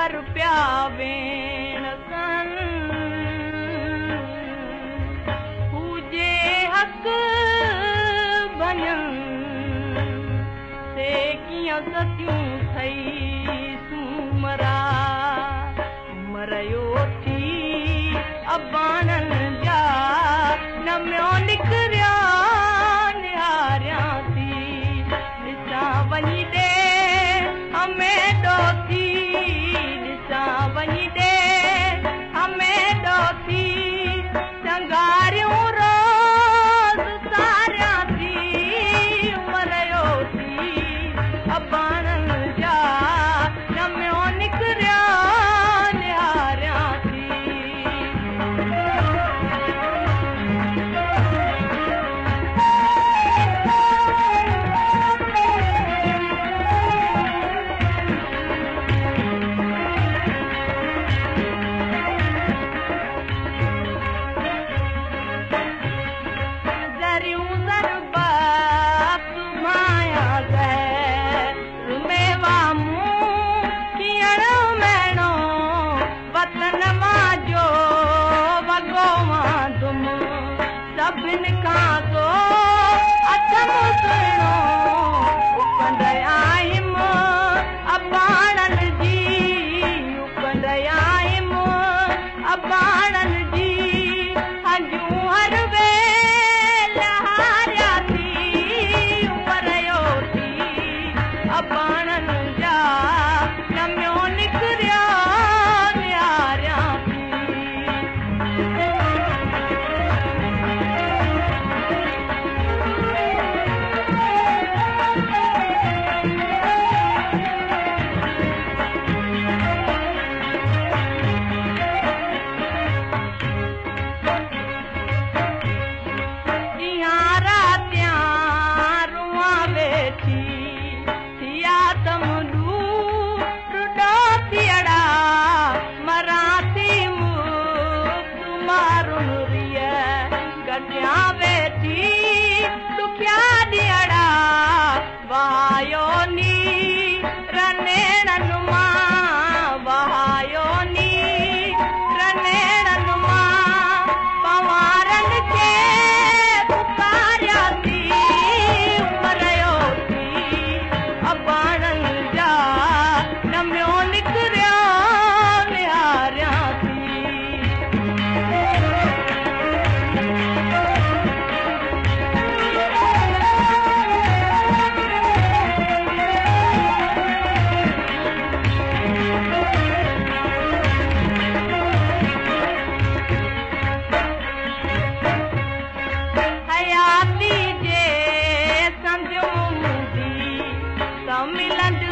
पर प्या भेण सन हुजे हक़ भञन से कीअं सतियूं थई सूमरा मरयो थी अबाणन जा नमियो निकरिया निहारियां थी ॾिसां वञी ॾे हमें डोथी ॾिसां वञी ॾे हमें डोथी चंगारियूं रोज़ सारियां थी मरयो थी अबाणन जा नमियो निकरिया निहारियां थी सभिनि खां तो अचम सुहिणो उपंदयाइम अबाणन जी उपंदयाइम अबाणन जी हंजूं हर वेल हारिया थी मरयो थी अबाणन जा नमियो निकरिया निहारियां मिलंद